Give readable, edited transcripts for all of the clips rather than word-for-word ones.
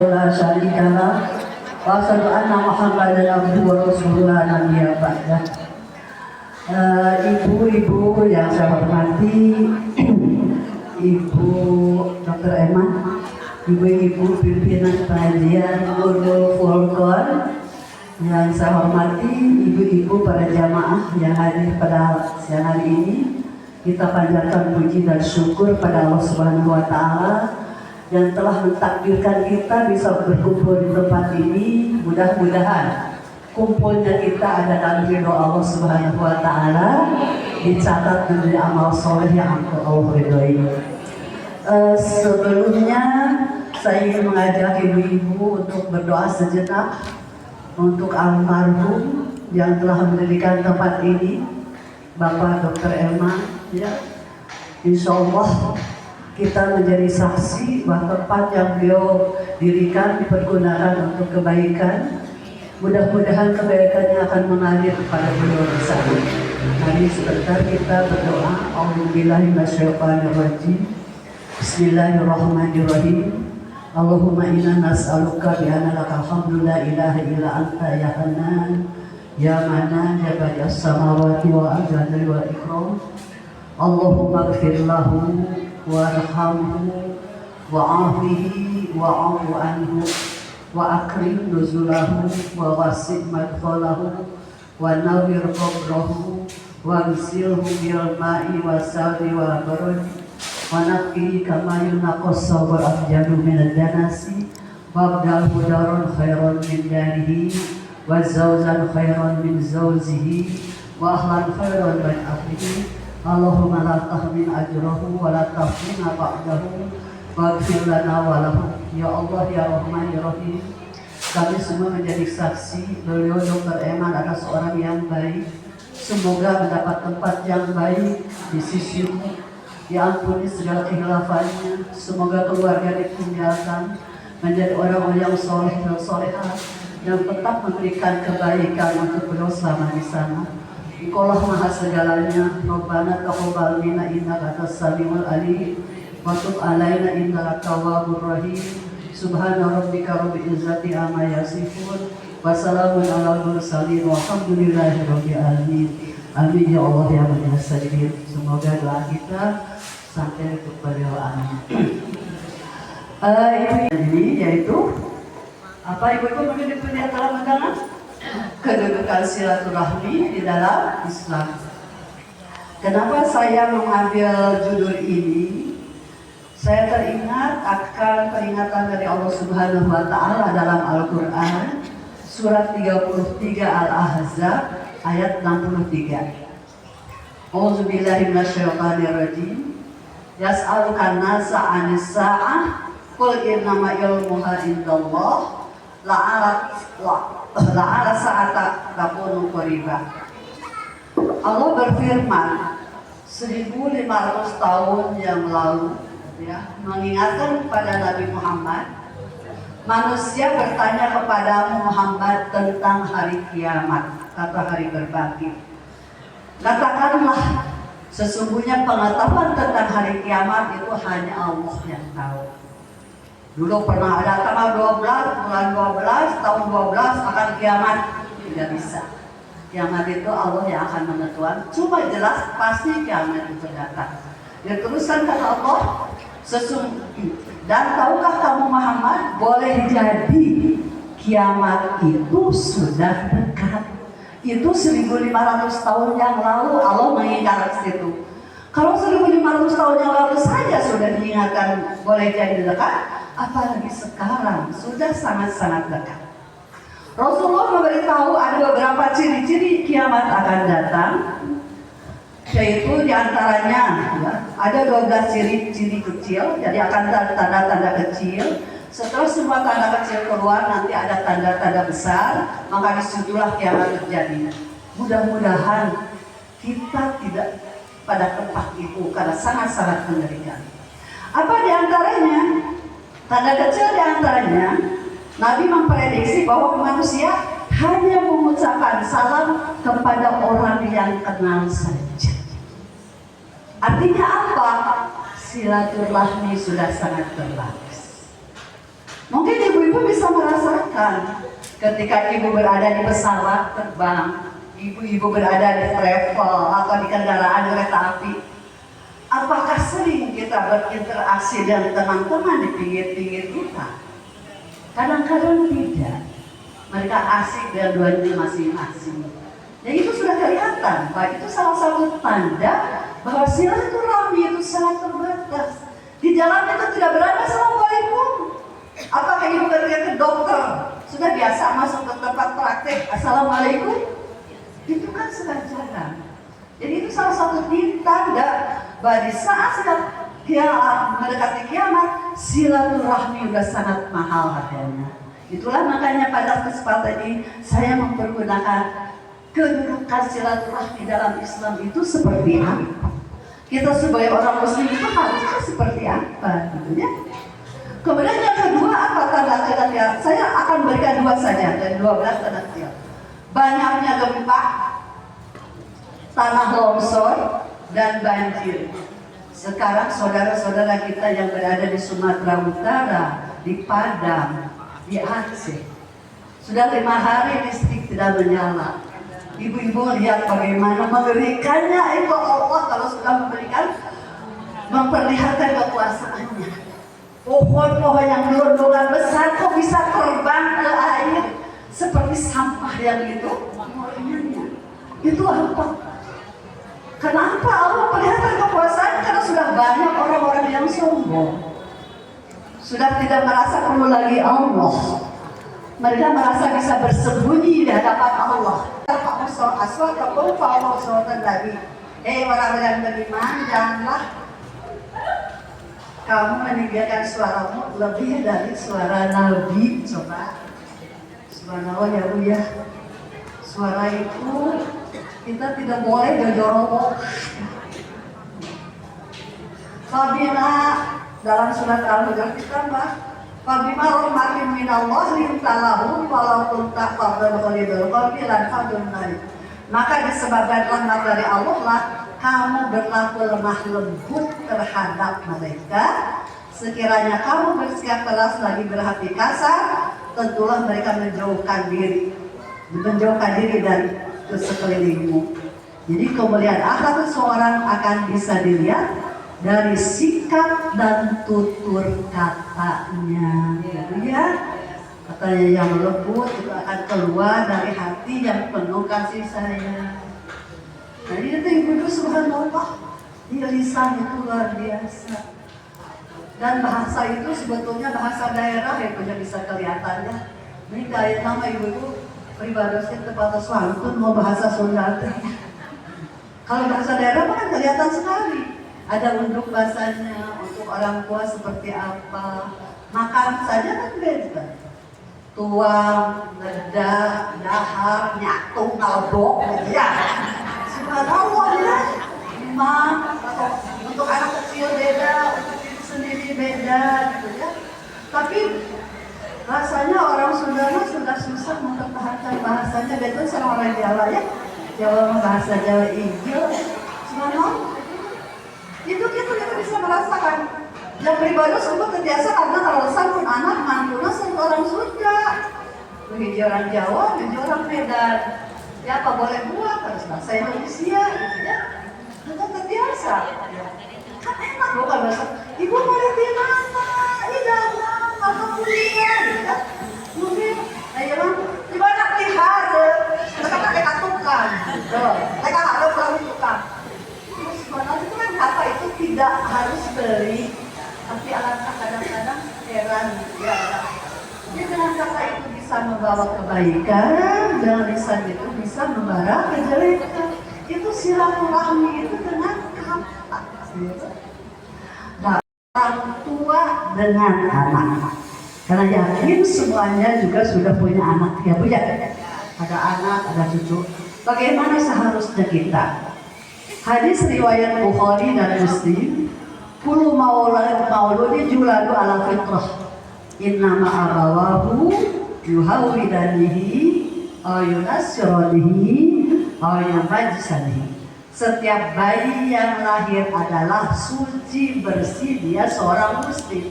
La syarika lah wa asyhadu anna Muhammadan abduhu wa rasuluhu la nabiyya ba'dah. Ibu-ibu yang saya hormati, Ibu Dr. Eman, ibu-ibu pimpinan pengajian Nurul Furqan yang saya hormati, ibu-ibu para jamaah yang hadir pada siang hari ini, kita panjatkan puji dan syukur pada Allah Subhanahu wa Ta'ala yang telah mentakdirkan kita bisa berkumpul di tempat ini. Mudah-mudahan kumpulnya kita ada dalam ridho Allah Subhanahu wa Ta'ala, dicatat menjadi amal soleh yang Allah ridhoi. Sebelumnya saya ingin mengajak ibu-ibu untuk berdoa sejenak untuk almarhum yang telah mendirikan tempat ini, Bapak Dr. Eman. Ya, insya Allah kita menjadi saksi bahwa tempat yang beliau dirikan dipergunakan untuk kebaikan. Mudah-mudahan kebaikannya akan mengalir kepada beliau bersama. Mari sebentar kita berdoa. A'udzubillahi minasyaitonirrajim. Bismillahirrahmanirrahim. Allahumma inna nas'aluka bi anna lakal hamdu la ilaha illa anta ya Hanan ya Manan ya Badi'as samawati wa ajal wa ikram. Allahumma ighfir lahu warhamhu wa'afihi wa'afu anhu wa akrim nuzulahu wa wasi' madkhalahu wa nawwir qabrahu wa ghsilhu bil ma'i wa salwi wa barad wa naqi kama yunaqas sawar afjalu min ad-danasi wa abdalhu daran khairan min darihi wa zawjan khairan min zawjihi wa ahlan khairan min ahlihi. Allahumma la tahmin ajrahu wa la tahmina ba'dahu waghfir lana wa lahu. Ya Allah ya Rahman ya Rahim, kami semua menjadi saksi beliau Dr. Eman adalah seorang yang baik. Semoga mendapat tempat yang baik di sisimu, diampuni segala kehilafannya. Semoga keluarga ditinggalkan menjadi orang-orang yang soleh dan solehah yang tetap memberikan kebaikan untuk beliau selama di sana. Engkaulah maha segalanya. Rabbana taqabbal minna innaka antas samiul alim wa tub alaina innaka tawwabur rahim. Subhana rabbika rabbil izzati amma yasifun wa salamun alal mursalin walhamdulillahi rabbil alamin. Amin ya Allah ya Maha Sajid. Semoga doa kita sampai kepada amin. Ini yaitu apa ibu-ibu mungkin dipunya dalam undangan? Kedudukan silaturahmi di dalam Islam. Kenapa saya mengambil judul ini? Saya teringat akan peringatan dari Allah Subhanahu wa Ta'ala dalam Al-Quran surat 33 Al-Ahzab ayat 63. A'udzubillahi minasyaitonirrajim. Yas'alukan nasa 'anis sa'ah qul innama ilmuha indallah la'ala sa'ata takunu qaribah. Allah berfirman 1500 tahun yang lalu, ya, mengingatkan kepada Nabi Muhammad, manusia bertanya kepada Muhammad tentang hari kiamat atau hari berbangkit. Katakanlah, sesungguhnya pengetahuan tentang hari kiamat itu hanya Allah yang tahu. Dulu pernah ada tanggal 12, bulan 12, tahun 12 akan kiamat. Tidak bisa. Kiamat itu Allah yang akan menentukan. Cuma jelas pasti kiamat itu datang. Dan terusan kata Allah, dan tahukah kamu Muhammad, boleh jadi kiamat itu sudah dekat. Itu 1500 tahun yang lalu Allah mengingatkan situ. Kalau 1500 tahun yang lalu saja sudah diingatkan boleh jadi dekat, apalagi sekarang sudah sangat-sangat dekat. Rasulullah memberitahu ada beberapa ciri-ciri kiamat akan datang, yaitu diantaranya ya, ada 12 ciri-ciri kecil. Jadi akan ada tanda-tanda kecil. Setelah semua tanda kecil keluar, nanti ada tanda-tanda besar, maka disitulah kiamat terjadi. Mudah-mudahan kita tidak pada tempat itu karena sangat-sangat mengerikan. Apa diantaranya? Tanda kecil diantaranya, Nabi memprediksi bahwa manusia hanya mengucapkan salam kepada orang yang kenal saja. Artinya apa? Silaturahmi sudah sangat terbatas. Mungkin ibu-ibu bisa merasakan ketika ibu berada di pesawat terbang, ibu-ibu berada di travel atau di kendaraan kereta api. Apakah sering kita berinteraksi dengan teman-teman di pinggir-pinggir kita? Kadang-kadang tidak. Mereka asik dengan dunia masing-masing. Dan itu sudah kelihatan, bahwa itu salah satu tanda bahwa silaturahmi itu sangat terbatas. Di jalan itu tidak berada assalamualaikum. Apakah ibu ketika ke dokter sudah biasa masuk ke tempat praktek assalamualaikum? Itu kan sudah jarang. Jadi itu salah satu tanda bahwa di saat sedang mendekati kiamat, silaturahmi sudah sangat mahal harganya. Itulah makanya pada kesempatan ini saya mempergunakan kedudukan silaturahmi dalam Islam itu seperti apa. Kita sebagai orang muslim itu harusnya seperti apa gitu ya. Kemudian yang kedua apa tanda-tanda? Saya akan berikan dua saja dari 12 tanda-tanda. Banyaknya gempa, tanah longsor, dan banjir. Sekarang saudara-saudara kita yang berada di Sumatera Utara, di Padang, di Aceh, sudah 5 hari listrik tidak menyala. Ibu-ibu lihat bagaimana mengerikannya itu Allah kalau sudah memperlihatkan kekuasaannya. Pohon-pohon yang gelondongan besar kok bisa terbang ke air seperti sampah yang itu. Itu apa? Kenapa Allah perlihatkan kekuasaan? Karena sudah banyak orang-orang yang sombong, sudah tidak merasa perlu lagi Allah. Mereka merasa bisa bersembunyi di hadapan Allah. Orang-orang yang beriman, janganlah kamu meninggalkan suaramu lebih dari suara Nabi. Coba, subhanallah ya Bu ya. Suara itu kita tidak boleh berjorok. Fabila dalam surat Al-Hujurat kita Fabima rahmatin minallah lintalahu walau kunta fadlan ghalidul qalbi lan fadlun naik. Maka disebabkan rahmat dari Allah lah kamu berlaku lemah lembut terhadap mereka. Sekiranya kamu bersikap keras lagi berhati kasar, tentulah mereka menjauhkan diri dari sekelilingmu. Jadi kemuliaan akhlak seseorang akan bisa dilihat dari sikap dan tutur katanya, gitu ya. Katanya yang lembut itu akan keluar dari hati yang penuh kasih sayang. Nah itu ibu-ibu subhanallah, lisan itu luar biasa. Dan bahasa itu sebetulnya bahasa daerah ya, punya bisa kelihatannya. Ini kayak nama ibu-ibu peribadosnya tepat santun mau bahasa Sunda. Kalau bahasa daerah kan kelihatan sekali. Ada unduk bahasanya, untuk orang tua seperti apa, makan saja kan beda. Tuang, ledak, dahar, nyatu, ngalbok, ya. Subhanallah ya. Memang untuk anak kecil beda, untuk diri sendiri beda, gitu ya. Tapi rasanya orang Sunda sudah susah mempertahankan bahasanya. Betul sama orang Jawa ya. Jawa bahasa Jawa Inggil. Subhanallah. Itu kita bisa merasakan yang pribadi semua terbiasa karena kalau pun anak mantuna sama orang Sunda, hiji orang Jawa, hiji orang Medan. Ya apa boleh buat harus bahasa Indonesia, gitu ya. Itu terbiasa. Kan enak loh kalau bahasa. Ibu boleh di mana? Di dalam atau kuliah, gitu kan? Mungkin, ayo di mana pelihara? Mereka mereka tukang, mereka harus lalu tukang. Sebenarnya itu kan apa itu tidak harus beli, tapi alangkah kadang-kadang heran ya. Jadi dengan kata itu bisa membawa kebaikan, dengan lisan itu bisa membawa kejelekan. Itu silaturahmi itu dengan kata. Nah, orang tua dengan anak. Karena yakin semuanya juga sudah punya anak ya Bu ya. Ada anak, ada cucu. Bagaimana seharusnya kita? Hadis riwayat Bukhari dan Muslim, kullu mauludin yuladu ala fitrah, innama abawahu yuhawidanihi aw yunassiranihi aw yumajjisanihi. Setiap bayi yang lahir adalah suci bersih, dia seorang muslim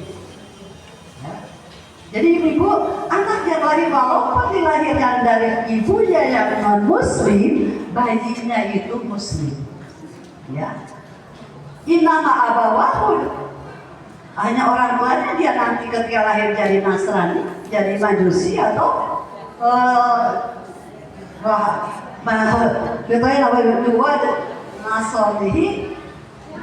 ya. Jadi ibu-ibu, anak yang lahir walaupun dilahirkan dari ibunya yang non muslim, bayinya itu muslim. Ya, inama abawahul, hanya orang tuanya dia nanti ketika lahir jadi Nasrani, jadi Majusi atau Nasrani,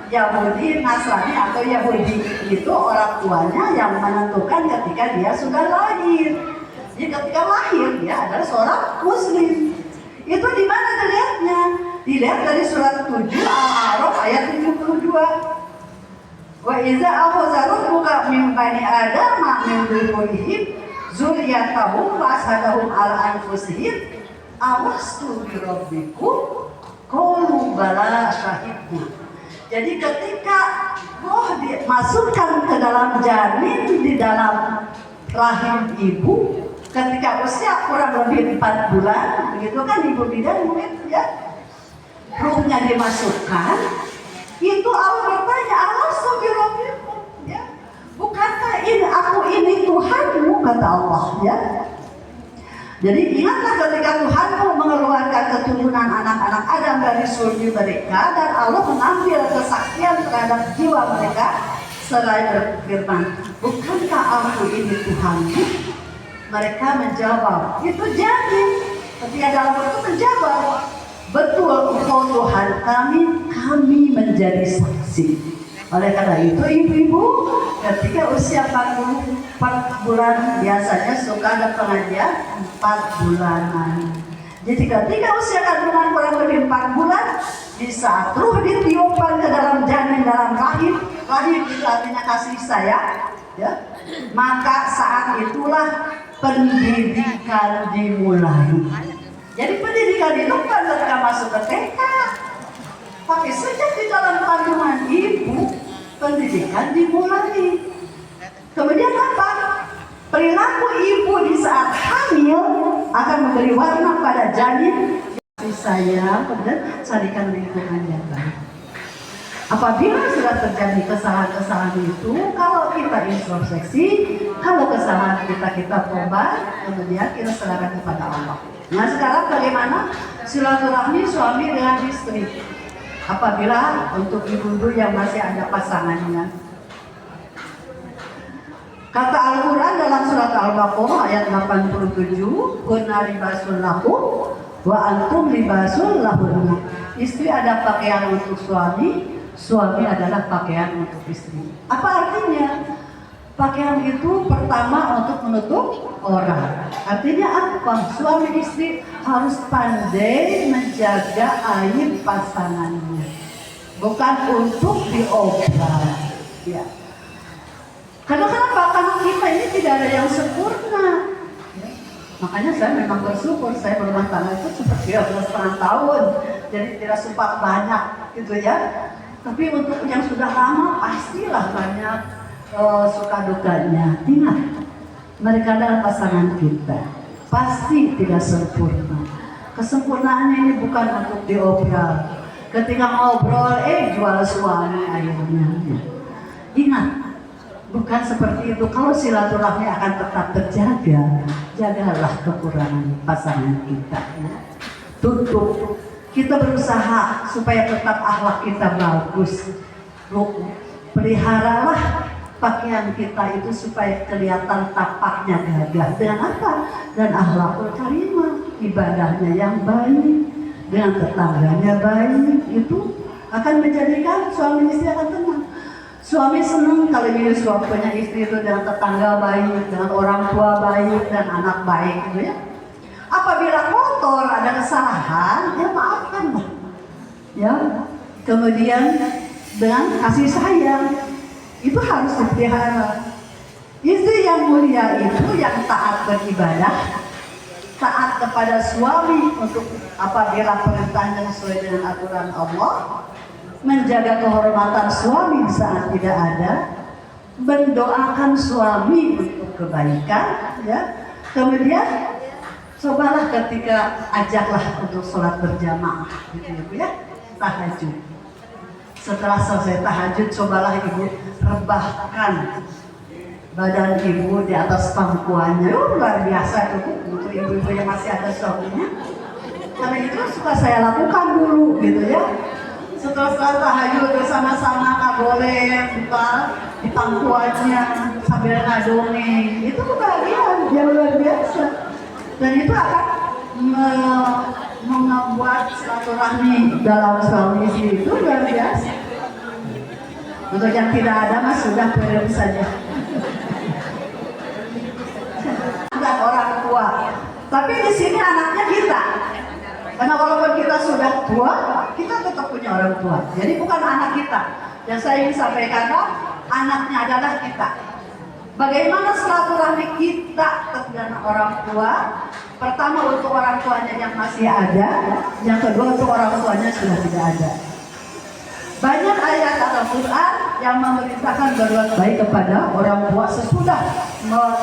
Yahudi, Nasrani atau Yahudi itu orang tuanya yang menentukan ketika dia sudah lahir. Jadi ketika lahir dia adalah seorang Muslim. Itu di mana dilihatnya? Dilihat dari surat 7 Al-A'raf ayat 72. Wa iza akhadha rabbuka min bani adama min dzurriyyatihim dzurriyyatahum wa ashhadahum ala anfusihim awastu bi rabbikum qalu bala syahidna. Jadi ketika roh dimasukkan ke dalam janin di dalam rahim ibu, ketika usia kurang lebih 4 bulan, begitu kan ibu bidan mungkin ya, ruhnya dimasukkan, itu Allah bertanya, alastu bi rabbikum, ya, bukankah ini Tuhanmu, kata Allah, ya. Jadi ingatlah ketika Tuhanmu mengeluarkan keturunan anak-anak Adam dari sulbi mereka, dan Allah mengambil kesaksian terhadap jiwa mereka seraya berfirman, bukankah aku ini Tuhanmu? Mereka menjawab, itu janin. Ketika dalam itu menjawab, betul engkau Tuhan kami menjadi saksi. Oleh karena itu ibu-ibu ketika usia 4 bulan biasanya suka ada pengajian 4 bulanan. Jadi ketika usia kandungan kurang lebih 4 bulan, di saat ruh ditiupkan ke dalam janin dalam rahim itu artinya kasih sayang, ya, maka saat itulah pendidikan dimulai. Jadi pendidikan itu bukan ketika masuk ke TK, tapi sejak di dalam kandungan ibu pendidikan dimulai. Kemudian apa? Perilaku ibu di saat hamil akan memberi warna pada janin, kasih sayang, kemudian carikan lingkungan yang baik. Apabila sudah terjadi kesalahan-kesalahan itu, kalau kita introspeksi, kalau kesalahan kita tobat, kemudian kita serahkan kepada Allah. Nah sekarang bagaimana silaturahmi suami dengan istri? Apabila untuk ibu-ibu yang masih ada pasangannya, kata Al-Quran dalam surat Al-Baqarah ayat 87, kunna libasul lakum wa antum libasul lahunna. Istri ada pakaian untuk suami, suami adalah pakaian untuk istri. Apa artinya? Pakaian itu pertama untuk menutup orang. Artinya apa? Suami istri harus pandai menjaga aib pasangannya, bukan untuk diobral. Ya. Karena kenapa? Karena kita ini tidak ada yang sempurna. Ya. Makanya saya memang bersyukur saya berumah tangga itu seperti 13,5 tahun, jadi tidak sempat banyak, gitu ya. Tapi untuk yang sudah lama pastilah banyak suka dukanya. Ingat, mereka adalah pasangan kita, pasti tidak sempurna. Kesempurnaannya ini bukan untuk diobral. Ketika ngobrol, jual suami akhirnya. Ingat, bukan seperti itu. Kalau silaturahmi akan tetap terjaga, jagalah kekurangan pasangan kita. Ya. Tutup. Kita berusaha supaya tetap akhlak kita bagus. Peliharalah pakaian kita itu supaya kelihatan tapaknya gagah. Dengan apa? Dan akhlakul karimah, ibadahnya yang baik, dengan tetangganya baik, itu akan menjadikan suami istri akan tenang. Suami senang kalau ini suaminya istri itu dengan tetangga baik, dengan orang tua baik, dan anak baik, gitu ya. Apabila kotor, ada kesalahan, ya maafkanlah. Ya, kemudian dengan kasih sayang, itu harus dipelihara. Istri yang mulia itu yang taat beribadah, taat kepada suami untuk apabila perintahnya sesuai dengan aturan Allah, menjaga kehormatan suami saat tidak ada, mendoakan suami untuk kebaikan, ya. Kemudian cobalah ketika ajaklah untuk sholat berjamaah, gitu ya, tahajud. Setelah selesai tahajud, cobalah ibu rebahkan badan ibu di atas pangkuannya. Luar biasa tuh untuk ibu-ibu yang masih ada suaminya. Karena itu suka saya lakukan dulu gitu ya. Setelah tahajud bersama-sama nggak boleh buka di pangkuannya sambil ngadongeng. Itu kebahagiaan yang luar biasa. Dan itu akan membuat silaturahmi dalam suami istri itu luar biasa. Untuk yang tidak ada mas sudah perlu saja. Dan orang tua, tapi di sini anaknya kita. Karena walaupun kita sudah tua, kita tetap punya orang tua. Jadi bukan anak kita. Yang saya ingin sampaikan, anaknya adalah kita. Bagaimana silaturahmi kita dengan orang tua? Pertama untuk orang tuanya yang masih ada, yang kedua untuk orang tuanya sudah tidak ada. Banyak ayat Al-Quran yang memerintahkan berbuat baik kepada orang tua sesudah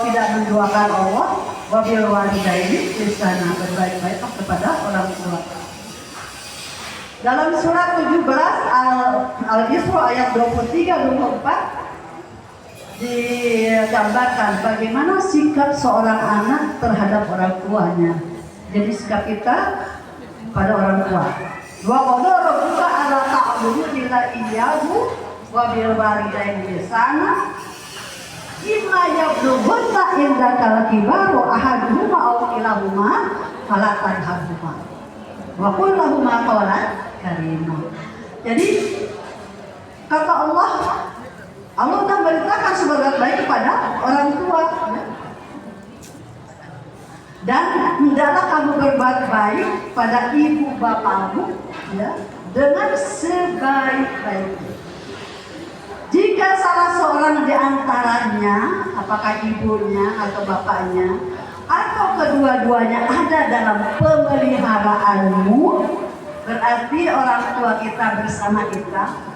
tidak menduakan Allah. Wabil walidaini ihsana, berbaik-baik kepada orang tua. Dalam surat 17 Al-Isra ayat 23-24 digambarkan bagaimana sikap seorang anak terhadap orang tuanya. Jadi sikap kita pada orang tua. Wa qala rabbuka alla ta'budu illa iyyahu wa bil walidaini ihsana imma yablughanna indakal kibaru ahaduhuma aw kilahuma fala tanharhuma wa qul lahumā qawlan karīmā. Jadi kata Allah sudah merintahkan sebagai baik kepada orang tua, ya. Dan hendaklah kamu berbuat baik pada ibu bapakmu, ya, dengan sebaik-baiknya. Jika salah seorang di antaranya, apakah ibunya atau bapaknya, atau kedua-duanya ada dalam pemeliharaanmu, berarti orang tua kita bersama kita.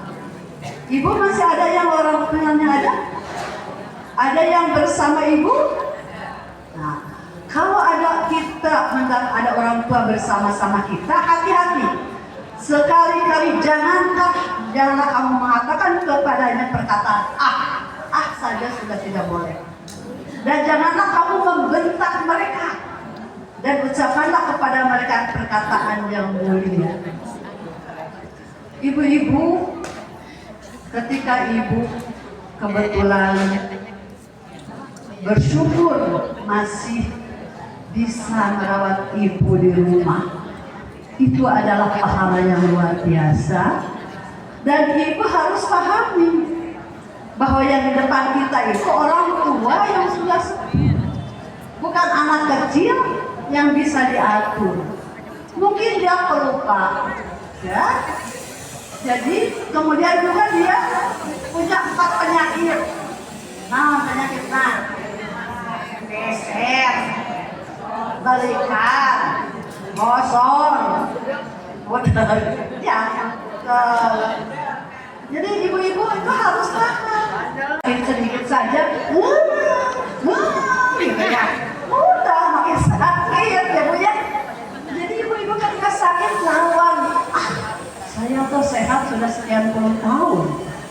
Ibu masih ada yang orang tuanya ada? Ada yang bersama ibu? Nah, kalau ada kita, ada orang tua bersama-sama kita, hati-hati. Sekali-kali janganlah kamu mengatakan kepadanya perkataan saja sudah tidak boleh. Dan janganlah kamu membentak mereka. Dan ucapkanlah kepada mereka perkataan yang mulia. Ibu-ibu, ketika ibu kebetulan bersyukur masih bisa merawat ibu di rumah, itu adalah pahala yang luar biasa. Dan ibu harus pahami bahwa yang di depan kita itu orang tua yang sudah sepuh, bukan anak kecil yang bisa diatur. Mungkin dia pelupa, ya. Jadi kemudian juga dia punya 4 penyakit. Penyakit beser, balikan, gosor, ya. Jadi ibu-ibu itu harus paham. Sedikit saja, gitu ya. Udah makin sakit ya Bu ya. Jadi ibu-ibu ketika sakit lawan, saya tuh sehat sudah sekian puluh tahun.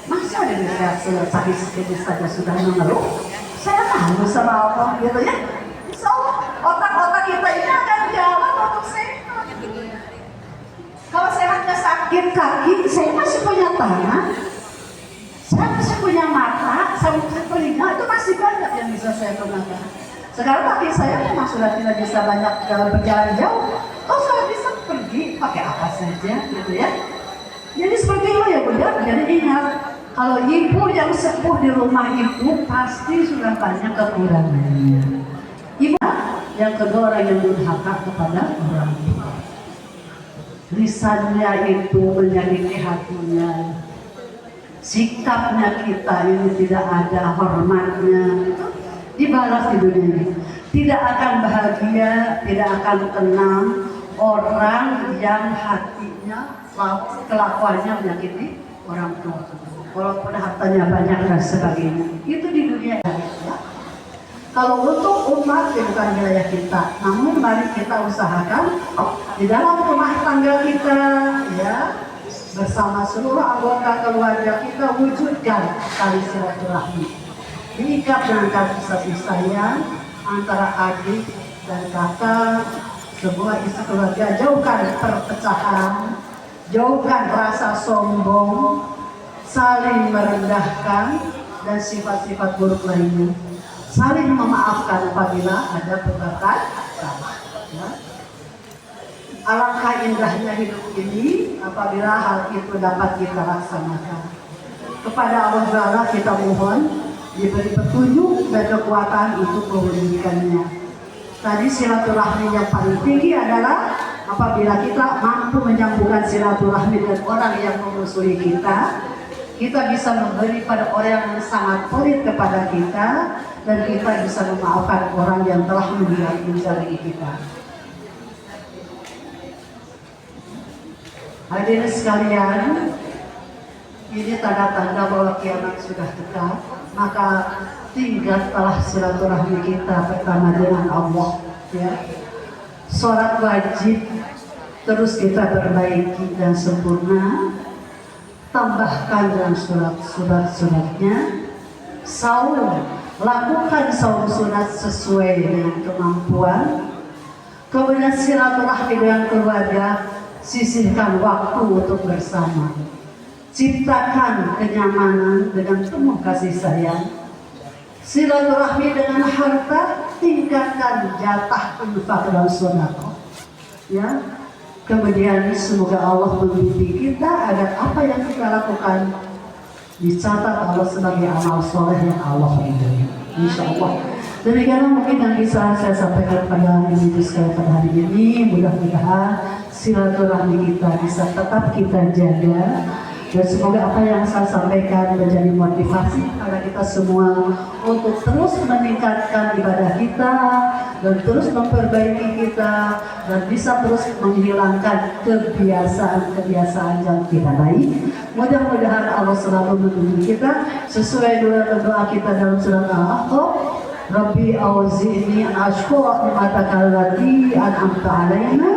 Masa dari saya sakit saja sudah mengeluh? Saya tahu sama Allah gitu ya. Insya Allah otak-otak kita ini akan jalan untuk sehat. Kalau sehatnya sakit kaki, saya masih punya tangan, saya masih punya mata, saya masih telinga, itu masih banyak yang bisa saya gunakan. Sekarang kaki saya memang sudah tidak bisa banyak dalam berjalan jauh. Saya bisa pergi pakai apa saja gitu ya. Jadi seperti itu ya Bunda. Jadi ingat, kalau ibu yang sepuh di rumah itu pasti sudah banyak kekurangannya. Ibu yang kedua orang yang durhaka kepada orang tua. Lisannya itu menyakiti hatinya. Sikapnya kita ini tidak ada hormatnya. Dibalas di dunia ini. Tidak akan bahagia, tidak akan tenang orang yang hatinya, kelakuannya menyakiti orang tua. Walaupun hartanya banyak dan sebagainya, itu di dunia ya. Kalau untuk umat ya bukan wilayah kita, namun mari kita usahakan di dalam rumah tangga kita ya, bersama seluruh anggota keluarga kita wujudkan tali silaturahmi. diikat dengan kasih sayang antara adik dan kakak, sebuah isi keluarga. Jauhkan perpecahan, jauhkan rasa sombong, saling merendahkan, dan sifat-sifat buruk lainnya. Saling memaafkan apabila ada perkataan salah. Ya. Alangkah indahnya hidup ini apabila hal itu dapat kita laksanakan. Kepada Allah Ta'ala kita mohon diberi petunjuk dan kekuatan untuk mewujudkannya. Tadi silaturahmi yang paling tinggi adalah apabila kita mampu menyambungkan silaturahmi dengan orang yang memusuhi kita, kita bisa memberi pada orang yang sangat pelit kepada kita, dan kita bisa memaafkan orang yang telah menjalimi kita. Hadirin sekalian, ini tanda-tanda bahwa kiamat sudah dekat. Maka tinggalkanlah silaturahmi kita pertama dengan Allah. Ya. Sholat wajib terus kita perbaiki dan sempurna. Tambahkan dalam surat-suratnya. Saum, lakukan saum sunat sesuai dengan kemampuan. Kemudian silaturahmi dengan keluarga, sisihkan waktu untuk bersama. Ciptakan kenyamanan dengan penuh kasih sayang. Silaturahmi dengan harta, tingkatkan jatah infak dan sedekah. Ya. Kemudian semoga Allah membimbing kita agar apa yang kita lakukan dicatat Allah sebagai amal soleh yang Allah ridhoi. Insya Allah. Demikianlah mungkin yang bisa saya sampaikan pada ibu sekalian pada hari ini. Mudah-mudahan silaturahmi kita bisa tetap kita jaga. Dan semoga apa yang saya sampaikan menjadi motivasi kepada kita semua untuk terus meningkatkan ibadah kita dan terus memperbaiki kita dan bisa terus menghilangkan kebiasaan-kebiasaan yang tidak baik. Mudah-mudahan Allah selalu menunjuk kita sesuai dengan doa kita dalam surat Al-Ahqaf. Rabbi auzi'ni an ashkura ni'mataka allati an'amta 'alaina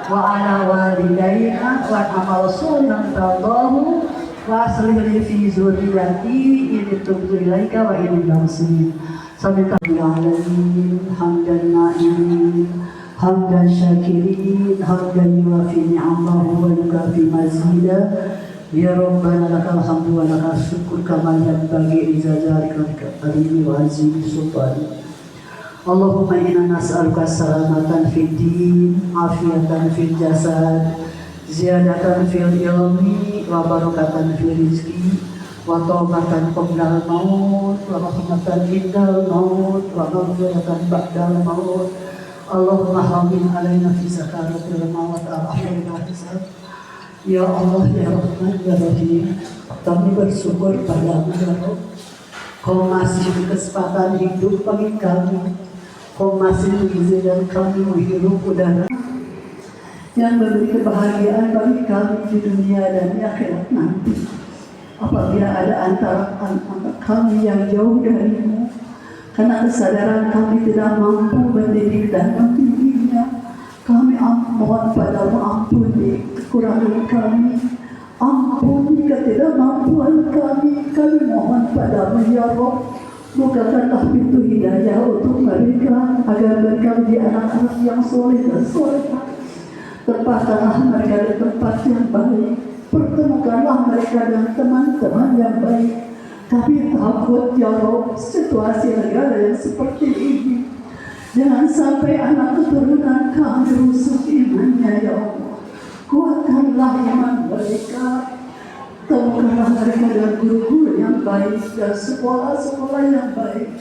wa ala walidayna wa amal sunan tardahu wa aslih li fi zurriyyati inni tubtu ilaika wa inni muslimin. Subhanallah alamin hamdan na'imin hamdan syakirin hamdan yuwafi ni'amahu wa yukafi mazidah. Ya Rabbana lakal hamdu wa lakal syukur kama yanbaghi li jalali qadri wa azimi sultani. Allahumma inna nas'aluka salamatan fid din, afiatan fil jasad, ziyadatan fil ilmi, wa barakatan fil rizki, wa taubatan qabla al-maut, wa rahmatan indal maut, wa maghfiratan ba'dal maut. Allahumma hamin alaina fi sakaratil maut al-akhirah hisab. Ya Allah, ya Rahman, ya Rahim, kami bersyukur padamu ya Rabb. Kau masih kesempatan hidup bagi kami. Kau masih mengizinkan kami menghirup udara yang memberi kebahagiaan bagi kami di dunia dan di akhirat nanti. Apabila ada antara kami yang jauh darimu, karena kesadaran kami tidak mampu mendidik dan membimbingnya, kami mohon padamu ampuni kekurangan kami, ampuni ketidakmampuan kami. Kami mohon padamu ya Rabb, bukakanlah pintu hidayah untuk mereka agar mereka menjadi anak-anak yang soleh dan solehah. Tempatkanlah mereka di tempat yang baik, pertemukanlah mereka dengan teman-teman yang baik. Kami takut ya Rabb, situasi negara yang seperti ini, jangan sampai anak keturunan kami rusak imannya ya Allah. Kuatkanlah iman mereka. Temukanlah mereka dengan guru-guru yang baik dan sekolah-sekolah yang baik.